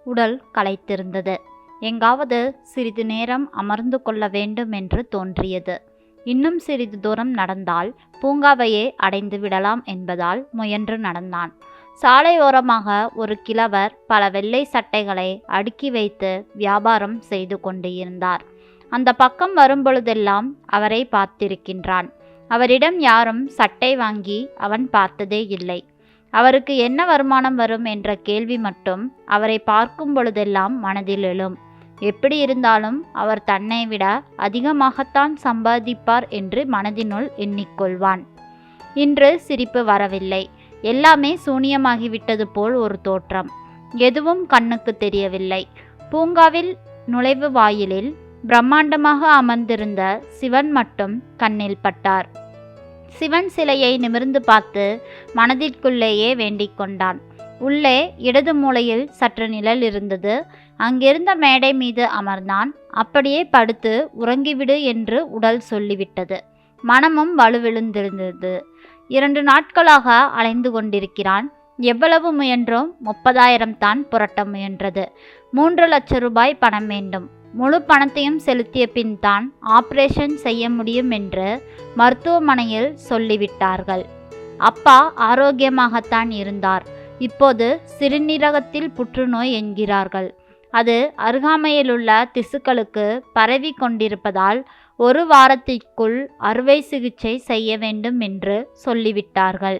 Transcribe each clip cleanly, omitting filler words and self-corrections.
உடல் களைத்திருந்தது. எங்காவது சிறிது நேரம் அமர்ந்து கொள்ள வேண்டும் என்று தோன்றியது. இன்னும் சிறிது தூரம் நடந்தால் பூங்காவையே அடைந்து விடலாம் என்பதால் முயன்று நடந்தான். சாலையோரமாக ஒரு கிழவர் பல வெள்ளை சட்டைகளை அடுக்கி வைத்து வியாபாரம் செய்து கொண்டு இருந்தார். அந்த பக்கம் வரும்பொழுதெல்லாம் அவரை பார்த்திருக்கின்றான். அவரிடம் யாரும் சட்டை வாங்கி அவன் பார்த்ததே இல்லை. அவருக்கு என்ன வருமானம் வரும் என்ற கேள்வி மட்டும் அவரை பார்க்கும் பொழுதெல்லாம் மனதில் எழும். எப்படி இருந்தாலும் அவர் தன்னை விட அதிகமாகத்தான் சம்பாதிப்பார் என்று மனதினுள் எண்ணிக்கொள்வான். இன்று சிரிப்பு வரவில்லை. எல்லாமே சூனியமாகிவிட்டது போல் ஒரு தோற்றம். எதுவும் கண்ணுக்கு தெரியவில்லை. பூங்காவில் நுழைவு வாயிலில் பிரம்மாண்டமாக அமர்ந்திருந்த சிவன் மட்டும் கண்ணில் பட்டார். சிவன் சிலையை நிமிர்ந்து பார்த்து மனதிற்குள்ளேயே வேண்டிக் கொண்டான். உள்ளே இடது மூலையில் சற்று நிழல் இருந்தது. அங்கிருந்த மேடை மீது அமர்ந்தான். அப்படியே படுத்து உறங்கிவிடு என்று உடல் சொல்லிவிட்டது. மனமும் வலுவிழுந்திருந்தது. 2 நாட்களாக அலைந்து கொண்டிருக்கிறான். எவ்வளவு முயன்றும் 30,000 தான் புரட்ட முயன்றது. 3 லட்சம் ரூபாய் பணம் வேண்டும். முழு பணத்தையும் செலுத்திய பின் தான் ஆபரேஷன் செய்ய முடியும் என்று மருத்துவமனையில் சொல்லிவிட்டார்கள். அப்பா ஆரோக்கியமாகத்தான் இருந்தார். இப்போது சிறுநீரகத்தில் புற்றுநோய் என்கிறார்கள். அது அருகாமையிலுள்ள திசுக்களுக்கு பரவி கொண்டிருப்பதால் 1 வாரத்திற்குள் அறுவை சிகிச்சை செய்ய வேண்டும் என்று சொல்லிவிட்டார்கள்.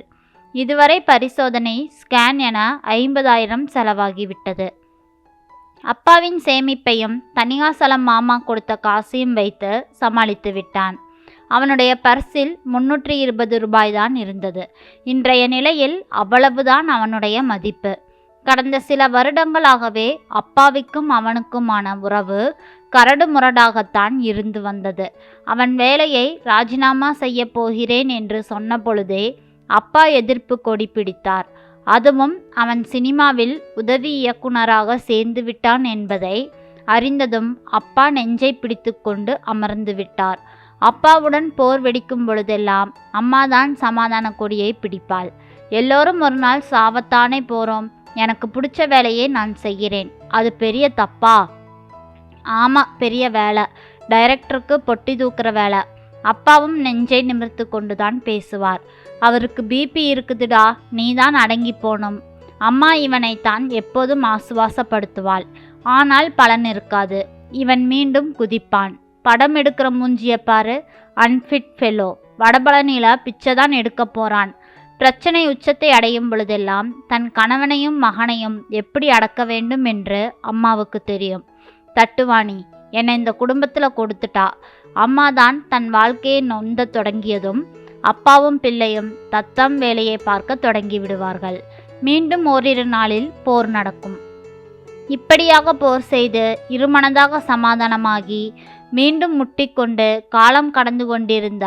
இதுவரை பரிசோதனை, ஸ்கேன் என 50,000 செலவாகிவிட்டது. அப்பாவின் சேமிப்பையும் தனிகாசலம் மாமா கொடுத்த காசையும் வைத்து சமாளித்து விட்டான். அவனுடைய பர்சில் 320 ரூபாய் தான் இருந்தது. இன்றைய நிலையில் அவ்வளவுதான் அவனுடைய மதிப்பு. கடந்த சில வருடங்களாகவே அப்பாவிக்கும் அவனுக்குமான உறவு கரடு முரடாகத்தான் இருந்து வந்தது. அவன் வேலையை ராஜினாமா செய்ய போகிறேன் என்று சொன்ன பொழுதே அப்பா எதிர்ப்பு கொடி பிடித்தார். அதுவும் அவன் சினிமாவில் உதவி இயக்குனராக சேர்ந்து விட்டான் என்பதை அறிந்ததும் அப்பா நெஞ்சை பிடித்து கொண்டு அமர்ந்து விட்டார். அப்பாவுடன் போர் வெடிக்கும் பொழுதெல்லாம் அம்மாதான் சமாதான கொடியை பிடிப்பாள். எல்லோரும் ஒரு நாள் சாவத்தானே போகிறோம். எனக்கு பிடிச்ச வேலையே நான் செய்கிறேன். அது பெரிய தப்பா? ஆமாம், பெரிய வேலை. டைரக்டருக்கு பொட்டி தூக்குற வேலை. அப்பாவும் நெஞ்சை நிமிர்த்து கொண்டுதான் பேசுவார். அவருக்கு பிபி இருக்குதுடா, நீதான் அடங்கி போனும். அம்மா இவனைத்தான் எப்போதும் ஆசுவாசப்படுத்துவாள். ஆனால் பலன் இருக்காது. இவன் மீண்டும் குதிப்பான். படம் எடுக்கிற மூஞ்சிய பாரு, அன்ஃபிட் ஃபெலோ. வடபழனியில் பிச்சைதான் எடுக்க போகிறான். பிரச்சனை உச்சத்தை அடையும் பொழுதெல்லாம் தன் கணவனையும் மகனையும் எப்படி அடக்க வேண்டும் என்று அம்மாவுக்கு தெரியும். தட்டுவாணி என்னை இந்த குடும்பத்தில் கொடுத்துட்டா. அம்மாதான் தன் வாழ்க்கையை நொந்த தொடங்கியதும் அப்பாவும் பிள்ளையும் தத்தம் வேலையை பார்க்க தொடங்கி விடுவார்கள். மீண்டும் ஓரிரு நாளில் போர் நடக்கும். இப்படியாக போர் செய்து இருமனதாக சமாதானமாகி மீண்டும் முட்டிக்கொண்டு காலம் கடந்து கொண்டிருந்த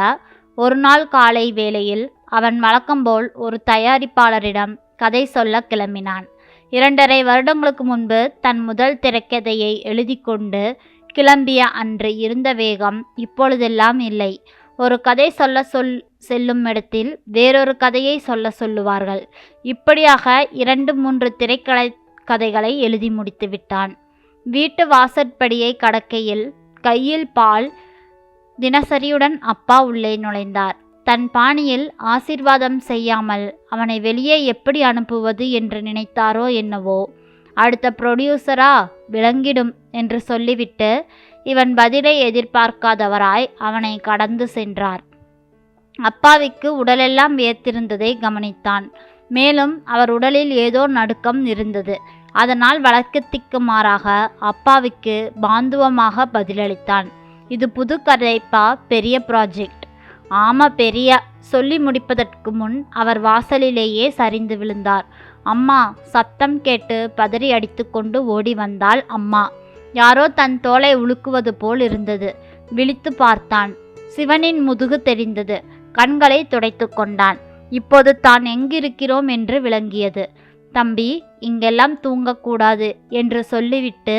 ஒரு நாள் காலை வேளையில் அவன் வழக்கம்போல் ஒரு தயாரிப்பாளரிடம் கதை சொல்ல கிளம்பினான். 2.5 வருடங்களுக்கு முன்பு தன் முதல் திரைக்கதையை எழுதி கொண்டு கிளம்பிய அன்று இருந்த வேகம் இப்பொழுதெல்லாம் இல்லை. ஒரு கதை சொல்ல செல்லும் இடத்தில் வேறொரு கதையை சொல்லுவார்கள். இப்படியாக 2-3 திரைக்கதைகளை எழுதி முடித்து விட்டான். வீட்டு வாசற்படியை கடக்கையில் கையில் பால் தினசரியுடன் அப்பா உள்ளே நுழைந்தார். தன் பாணியில் ஆசீர்வாதம் செய்யாமல் அவனை வெளியே எப்படி அனுப்புவது என்று நினைத்தாரோ என்னவோ. அடுத்த புரொடியூசரா விளங்கிடும் என்று சொல்லிவிட்டு இவன் பதிலை எதிர்பார்க்காதவராய் அவனை கடந்து சென்றார். அப்பாவிற்கு உடலெல்லாம் வியர்த்திருந்ததை கவனித்தான். மேலும் அவர் உடலில் ஏதோ நடுக்கம் இருந்தது. அதனால் வழக்கத்திற்கு மாறாக அப்பாவுக்கு பாந்துவமாக பதிலளித்தான். இது புது கதைப்பா, பெரிய ப்ராஜெக்ட். ஆமா பெரிய. சொல்லி முடிப்பதற்கு முன் அவர் வாசலிலேயே சரிந்து விழுந்தார். அம்மா! சத்தம் கேட்டு பதறி அடித்து கொண்டு ஓடி வந்தாள் அம்மா. யாரோ தன் தோலை உலுக்குவது போல் இருந்தது. விழித்து பார்த்தான். சிவனின் முதுகு தெரிந்தது. கண்களை துடைத்து கொண்டான். இப்போது தான் எங்கிருக்கிறோம் என்று விளங்கியது. தம்பி, இங்கெல்லாம் தூங்கக்கூடாது என்று சொல்லிவிட்டு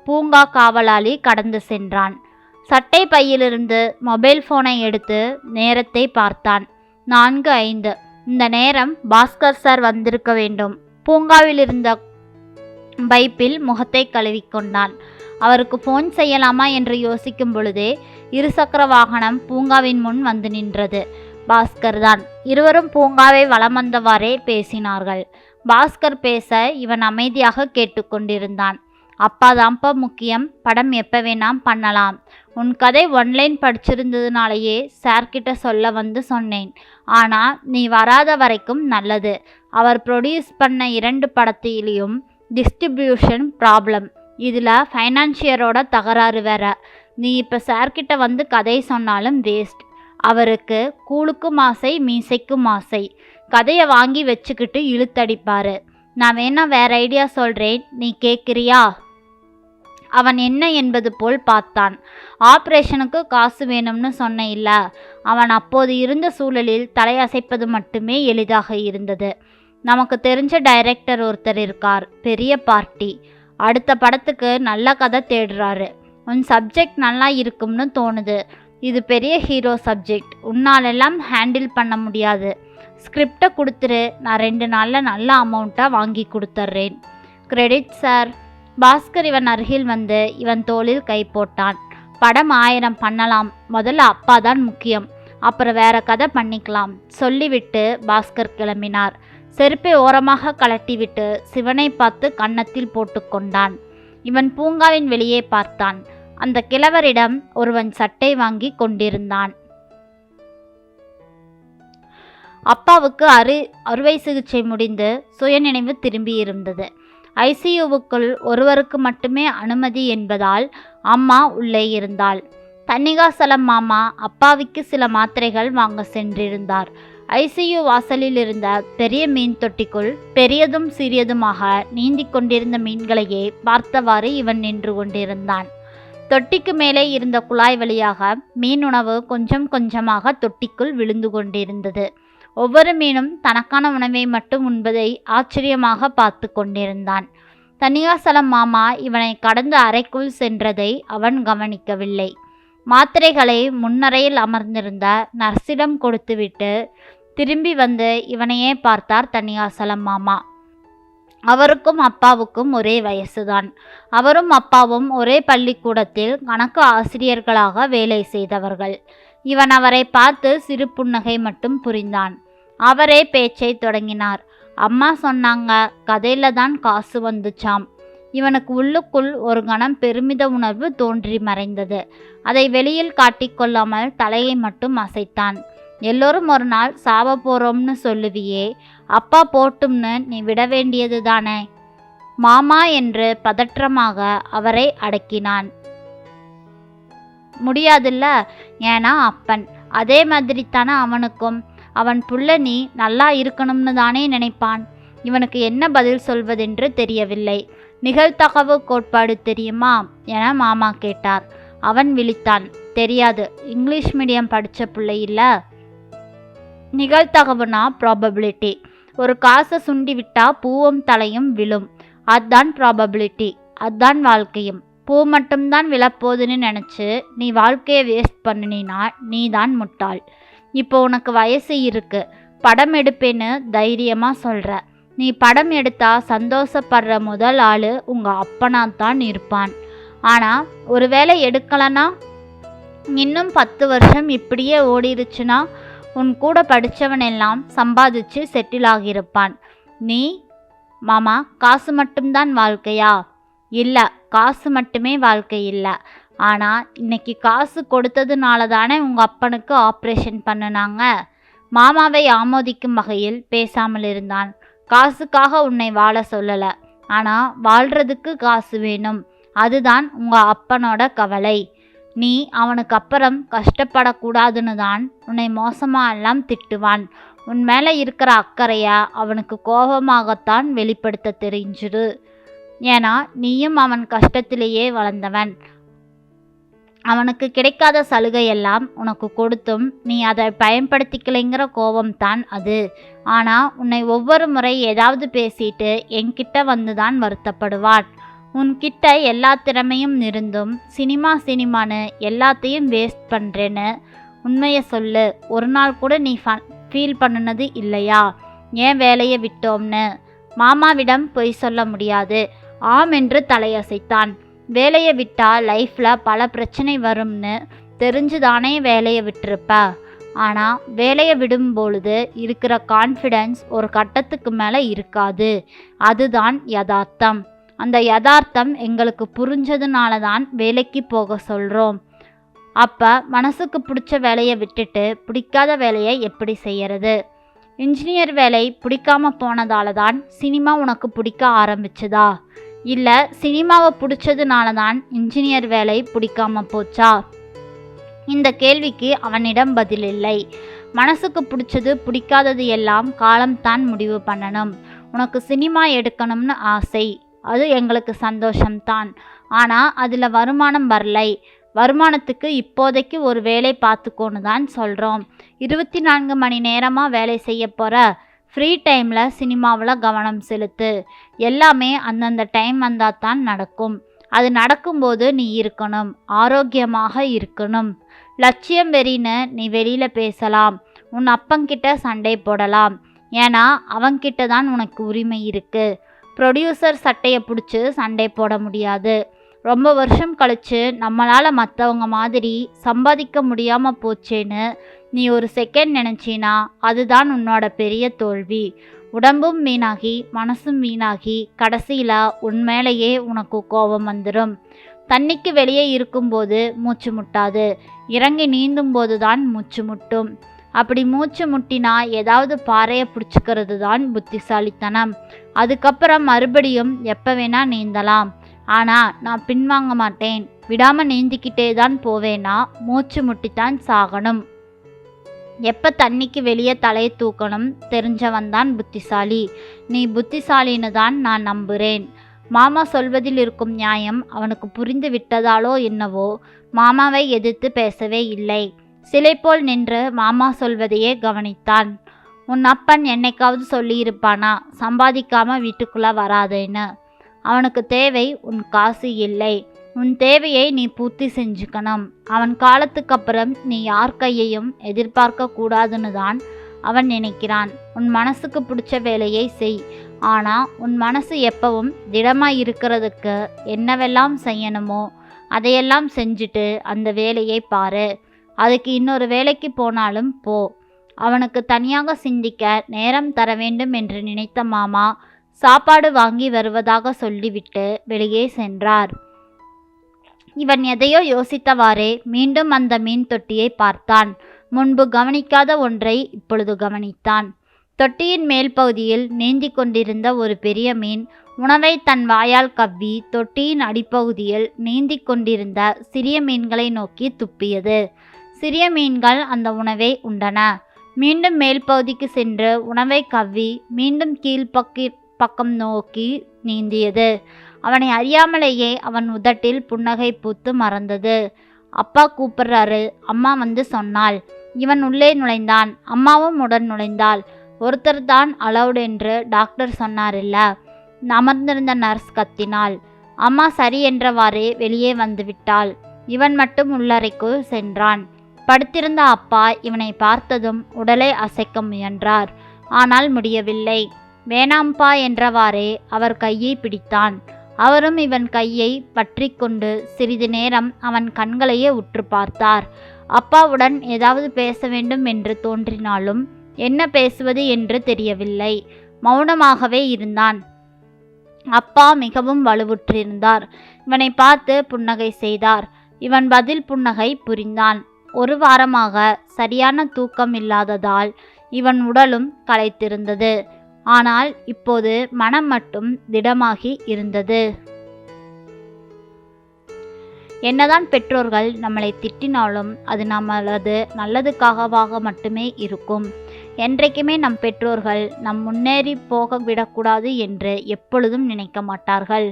பூங்கா காவலாளி கடந்து சென்றான். சட்டை பையிலிருந்து மொபைல் போனை எடுத்து நேரத்தை பார்த்தான். 4:05. இந்த நேரம் பாஸ்கர் சார் வந்திருக்க வேண்டும். பூங்காவில் இருந்த பைப்பில் முகத்தை கழுவிக்கொண்டான். அவருக்கு ஃபோன் செய்யலாமா என்று யோசிக்கும் பொழுதே இருசக்கர வாகனம் பூங்காவின் முன் வந்து நின்றது. பாஸ்கர் தான். இருவரும் பூங்காவை வலம் வந்தவாறே பேசினார்கள். பாஸ்கர் பேச இவன் அமைதியாக கேட்டுக்கொண்டிருந்தான். அப்பாதான்ப்பா முக்கியம், படம் எப்போ வேணாம் பண்ணலாம். உன் கதை ஒன்லைன் படிச்சிருந்ததுனாலேயே சார்கிட்ட சொல்ல வந்து சொன்னேன். ஆனால் நீ வராத வரைக்கும் நல்லது. அவர் ப்ரொடியூஸ் பண்ண 2 படத்திலையும் டிஸ்ட்ரிபியூஷன் ப்ராப்ளம். இதில் ஃபைனான்சியரோட தகராறு வேற. நீ இப்போ சார்கிட்ட வந்து கதை சொன்னாலும் வேஸ்ட். அவருக்கு கூழுக்கும் ஆசை, மீசைக்கும் ஆசை. கதையை வாங்கி வச்சுக்கிட்டு இழுத்தடிப்பார். நான் வேணா வேற ஐடியா சொல்கிறேன், நீ கேட்குறியா? அவன் என்ன என்பது போல் பார்த்தான். ஆப்ரேஷனுக்கு காசு வேணும்னு சொன்ன இல்ல. அவன் அப்போது இருந்த சூழலில் தலையசைப்பது மட்டுமே எளிதாக இருந்தது. நமக்கு தெரிஞ்ச டைரக்டர் ஒருத்தர் இருக்கார், பெரிய பார்ட்டி. அடுத்த படத்துக்கு நல்ல கதை தேடுறாரு. உன் சப்ஜெக்ட் நல்லா இருக்கும்னு தோணுது. இது பெரிய ஹீரோ சப்ஜெக்ட், உன்னாலெல்லாம் ஹேண்டில் பண்ண முடியாது. ஸ்கிரிப்டை கொடுத்துரு, நான் 2 நாளில் நல்ல அமௌண்ட்டாக வாங்கி கொடுத்துட்றேன். Credit sir. பாஸ்கர் இவன் அருகில் வந்து இவன் தோளில் கை போட்டான். படம் 1000 பண்ணலாம், முதல்ல அப்பா தான் முக்கியம், அப்புறம் வேற கதை பண்ணிக்கலாம் சொல்லிவிட்டு பாஸ்கர் கிளம்பினார். செருப்பை ஓரமாக கலட்டிவிட்டு சிவனை பார்த்து கன்னத்தில் போட்டுக்கொண்டான். இவன் பூங்காவின் வெளியே பார்த்தான். அந்த கிழவரிடம் ஒருவன் சட்டை வாங்கி கொண்டிருந்தான். அப்பாவுக்கு அறுவை சிகிச்சை முடிந்து சுயநினைவு திரும்பியிருந்தது. ஐசியூவுக்குள் ஒருவருக்கு மட்டுமே அனுமதி என்பதால் அம்மா உள்ளே இருந்தாள். தன்னிகாசலம் மாமா அப்பாவுக்கு சில மாத்திரைகள் வாங்க சென்றிருந்தார். ஐசியூ வாசலில் இருந்த பெரிய மீன் தொட்டிக்குள் பெரியதும் சிறியதுமாக நீந்தி கொண்டிருந்த மீன்களையே பார்த்தவாறு இவன் நின்று கொண்டிருந்தான். தொட்டிக்கு மேலே இருந்த குழாய் வழியாக மீன் உணவு கொஞ்சம் கொஞ்சமாக தொட்டிக்குள் விழுந்து கொண்டிருந்தது. ஒவ்வொரு மீனும் தனக்கான உணவை மட்டும் உண்பதை ஆச்சரியமாக பார்த்து கொண்டிருந்தான். தன்னிகாசலம் மாமா இவனை கடந்து அறைக்குள் சென்றதை அவன் கவனிக்கவில்லை. மாத்திரைகளை முன்னறையில் அமர்ந்திருந்த நர்ஸிடம் கொடுத்துவிட்டு திரும்பி வந்து இவனையே பார்த்தார் தன்னிகாசலம் மாமா. அவருக்கும் அப்பாவுக்கும் ஒரே வயசுதான். அவரும் அப்பாவும் ஒரே பள்ளிக்கூடத்தில் கணக்கு ஆசிரியர்களாக வேலை செய்தவர்கள். இவன் அவரை பார்த்து சிறு புன்னகை மட்டும் புரிந்தான். அவரே பேச்சை தொடங்கினார். அம்மா சொன்னாங்க, கதையில தான் காசு வந்துச்சாம். இவனுக்கு உள்ளுக்குள் ஒரு கணம் பெருமித உணர்வு தோன்றி மறைந்தது. அதை வெளியில் காட்டிக்கொள்ளாமல் தலையை மட்டும் அசைத்தான். எல்லோரும் ஒரு நாள் சாவ போறோம்னு சொல்லுவியே, அப்பா போட்டும்னு நீ விட வேண்டியது தானே? மாமா என்று பதற்றமாக அவரை அடக்கினான். முடியாதுல்ல, ஏன்னா அப்பன். அதே மாதிரி தானே அவனுக்கும். அவன் புள்ள நீ நல்லா இருக்கணும்னு தானே நினைப்பான். இவனுக்கு என்ன பதில் சொல்வதென்று தெரியவில்லை. நிகழ்தகவு கோட்பாடு தெரியுமா என மாமா கேட்டார். அவன் விழித்தான். தெரியாது, இங்கிலீஷ் மீடியம் படித்த பிள்ளை இல்லை. நிகழ்தகவுனா ப்ராபபிலிட்டி. ஒரு காசை சுண்டி விட்டா பூவும் தலையும் விழும், அதுதான் ப்ராபபிலிட்டி. அதுதான் வாழ்க்கையும். பூ மட்டும்தான் விழப்போகுதுன்னு நினச்சி நீ வாழ்க்கையை வேஸ்ட் பண்ணினா நீ தான் முட்டாள். இப்போ உனக்கு வயசு இருக்கு, படம் எடுப்பேன்னு தைரியமாக சொல்கிற. நீ படம் எடுத்தா சந்தோஷப்படுற முதல் ஆள் உங்கள் அப்பனாத்தான் இருப்பான். ஆனால் ஒருவேளை எடுக்கலைன்னா, இன்னும் 10 வருஷம் இப்படியே ஓடிருச்சுன்னா உன் கூட படித்தவனெல்லாம் சம்பாதிச்சு செட்டில் ஆகியிருப்பான். நீ மாமா காசு மட்டும்தான் வாழ்க்கையா? இல்லை, காசு மட்டுமே வாழ்க்கை இல்லை. ஆனால் இன்னைக்கு காசு கொடுத்ததுனால தானே உங்கள் அப்பனுக்கு ஆப்ரேஷன் பண்ணினாங்க. மாமாவை ஆமோதிக்கும் வகையில் பேசாமல் இருந்தான். காசுக்காக உன்னை வாழ சொல்லலை, ஆனால் வாழ்கிறதுக்கு காசு வேணும். அதுதான் உங்கள் அப்பனோட கவலை. நீ அவனுக்கு அப்புறம் கஷ்டப்படக்கூடாதுன்னு தான் உன்னை மோசமாக எல்லாம் திட்டுவான். உன் மேலே இருக்கிற அக்கறையை அவனுக்கு கோபமாகத்தான் வெளிப்படுத்த தெரிஞ்சிரு. ஏன்னா நீயும் அவன் கஷ்டத்திலேயே வளர்ந்தவன். அவனுக்கு கிடைக்காத சலுகையெல்லாம் உனக்கு கொடுத்தும் நீ அதை பயன்படுத்திக்கலைங்கிற கோபம்தான் அது. ஆனால் உன்னை ஒவ்வொரு முறை ஏதாவது பேசிட்டு என்கிட்ட வந்து தான் வருத்தப்படுவான். உன்கிட்ட எல்லா திறமையும் இருந்தும் சினிமான்னு எல்லாத்தையும் வேஸ்ட் பண்ணுறேன்னு உண்மையை சொல்லு. ஒரு நாள் கூட நீ ஃபீல் பண்ணினது இல்லையா ஏன் வேலையை விட்டோம்னு? மாமாவிடம் பொய் சொல்ல முடியாது. ஆம் என்று தலையசைத்தான். வேலையை விட்டா லைஃப்ல பல பிரச்சனை வரும்னு தெரிஞ்சுதானே வேலையை விட்டிருப்ப. ஆனால் வேலையை விடும் பொழுது இருக்கிற கான்ஃபிடென்ஸ் ஒரு கட்டத்துக்கு மேலே இருக்காது. அதுதான் யதார்த்தம். அந்த யதார்த்தம் எங்களுக்கு புரிஞ்சதுனால தான் வேலைக்கு போக சொல்கிறோம். அப்போ மனசுக்கு பிடிச்ச வேலையை விட்டுட்டு பிடிக்காத வேலையை எப்படி செய்யறது? இன்ஜினியர் வேலை பிடிக்காம போனதால தான் சினிமா உனக்கு பிடிக்க ஆரம்பிச்சுதா? இல்லை சினிமாவை பிடிச்சதுனால தான் இன்ஜினியர் வேலை பிடிக்காம போச்சா? இந்த கேள்விக்கு அவனிடம் பதில் இல்லை. மனசுக்கு பிடிச்சது பிடிக்காதது எல்லாம் காலம்தான் முடிவு பண்ணணும். உனக்கு சினிமா எடுக்கணும்னு ஆசை, அது எங்களுக்கு சந்தோஷம்தான். ஆனால் அதில் வருமானம் வரலை. வருமானத்துக்கு இப்போதைக்கு ஒரு வேலை பார்த்துக்கோன்னு தான் சொல்கிறோம். 24 மணி நேரமாக வேலை செய்ய போகிற, ஃப்ரீ டைமில் சினிமாவில் கவனம் செலுத்து. எல்லாமே அந்தந்த டைம் வந்தால் தான் நடக்கும். அது நடக்கும்போது நீ இருக்கணும், ஆரோக்கியமாக இருக்கணும். லட்சியம் வெறின்னு நீ வெளியில் பேசலாம், உன் அப்பங்கிட்ட சண்டை போடலாம். ஏன்னா அவன்கிட்ட தான் உனக்கு உரிமை இருக்குது. ப்ரொடியூசர் சட்டையை பிடிச்சி சண்டை போட முடியாது. ரொம்ப வருஷம் கழித்து நம்மளால் மற்றவங்க மாதிரி சம்பாதிக்க முடியாமல் போச்சேன்னு நீ ஒரு செகண்ட் நினச்சினா அதுதான் உன்னோட பெரிய தோல்வி. உடம்பும் வீணாகி மனசும் வீணாகி கடைசியில் உன் மேலேயே உனக்கு கோபம் வந்துடும். தண்ணிக்கு வெளியே இருக்கும்போது மூச்சு முட்டாது, இறங்கி நீந்தும் போது தான் மூச்சு முட்டும். அப்படி மூச்சு முட்டினா ஏதாவது பாறையை பிடிச்சிக்கிறது தான் புத்திசாலித்தனம். அதுக்கப்புறம் மறுபடியும் எப்போ வேணால் நீந்தலாம். ஆனால் நான் பின்வாங்க மாட்டேன், விடாமல் நீந்திக்கிட்டே தான் போவேன்னா மூச்சு முட்டித்தான் சாகணும். எப்போ தண்ணிக்கு வெளியே தலையை தூக்கணும் தெரிஞ்சவன் தான் புத்திசாலி. நீ புத்திசாலின்னு தான் நான் நம்புகிறேன். மாமா சொல்வதில் இருக்கும் நியாயம் அவனுக்கு புரிந்து விட்டதாலோ என்னவோ மாமாவை எதிர்த்து பேசவே இல்லை. சிலை போல் நின்று மாமா சொல்வதையே கவனித்தான். உன் அப்பன் என்னைக்காவது சொல்லியிருப்பானா சம்பாதிக்காம வீட்டுக்குள்ளே வராதேன்னு? அவனுக்கு தேவை உன் காசு இல்லை, உன் தேவையை நீ பூர்த்தி செஞ்சுக்கணும். அவன் காலத்துக்கு அப்புறம் நீ யார் கையையும் எதிர்பார்க்க கூடாதுன்னு தான் அவன் நினைக்கிறான். உன் மனசுக்கு பிடிச்ச வேலையை செய். ஆனால் உன் மனசு எப்பவும் திடமாக இருக்கிறதுக்கு என்னவெல்லாம் செய்யணுமோ அதையெல்லாம் செஞ்சுட்டு அந்த வேலையை பாரு. அதுக்கு இன்னொரு வேலைக்கு போனாலும் போ. அவனுக்கு தனியாக சிந்திக்க நேரம் தர வேண்டும் என்று நினைத்த மாமா சாப்பாடு வாங்கி வருவதாக சொல்லிவிட்டு வெளியே சென்றார். இவன் எதையோ யோசித்தவாறே மீண்டும் அந்த மீன் தொட்டியை பார்த்தான். முன்பு கவனிக்காத ஒன்றை இப்பொழுது கவனித்தான். தொட்டியின் மேல் பகுதியில் நீந்தி கொண்டிருந்த ஒரு பெரிய மீன் உணவை தன் வாயால் கவ்வி தொட்டியின் அடிப்பகுதியில் நீந்தி கொண்டிருந்த சிறிய மீன்களை நோக்கி துப்பியது. சிறிய மீன்கள் அந்த உணவை உண்டன. மீண்டும் மேல் பகுதிக்கு சென்று உணவை கவ்வி மீண்டும் பக்கம் நோக்கி நீந்தியது. அவனை அறியாமலேயே அவன் உதட்டில் புன்னகை பூத்து மறந்தது. அப்பா கூப்பிடுறாரு, அம்மா வந்து சொன்னாள். இவன் உள்ளே நுழைந்தான். அம்மாவும் உடன் நுழைந்தாள். ஒருத்தர் தான் அலவுட் என்று டாக்டர் சொன்னாரில்ல. அமர்ந்திருந்த நர்ஸ் கத்தினாள். அம்மா சரி என்றவாறே வெளியே வந்துவிட்டாள். இவன் மட்டும் உள்ளறைக்குள் சென்றான். படுத்திருந்த அப்பா இவனை பார்த்ததும் உடலை அசைக்க முயன்றார். ஆனால் முடியவில்லை. வேணாம்பா என்றவாறே அவர் கையை பிடித்தான். அவரும் இவன் கையை பற்றி கொண்டு சிறிது நேரம் அவன் கண்களையே உற்று பார்த்தார். அப்பாவுடன் ஏதாவது பேச வேண்டும் என்று தோன்றினாலும் என்ன பேசுவது என்று தெரியவில்லை. மௌனமாகவே இருந்தான். அப்பா மிகவும் வலுவுற்றிருந்தார். இவனை பார்த்து புன்னகை செய்தார். இவன் பதில் புன்னகை புரிந்தான். 1 வாரமாக சரியான தூக்கம் இல்லாததால் இவன் உடலும் களைத்திருந்தது. ஆனால் இப்போது மனம் மட்டும் திடமாகி இருந்தது. என்னதான் பெற்றோர்கள் நம்மளை திட்டினாலும் அது நம்மளது நல்லதுக்காகவாக மட்டுமே இருக்கும். என்றைக்குமே நம் பெற்றோர்கள் நம் முன்னேறி போக விடக்கூடாது என்று எப்பொழுதும் நினைக்க மாட்டார்கள்.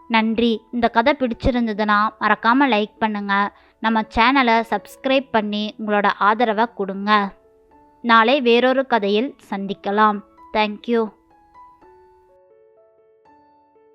நன்றி. இந்த கதை பிடிச்சிருந்ததுன்னா மறக்காமல் லைக் பண்ணுங்கள். நம்ம சேனலை சப்ஸ்கிரைப் பண்ணி உங்களோட ஆதரவை கொடுங்க. நாளை வேறொரு கதையில் சந்திக்கலாம். தேங்க்யூ.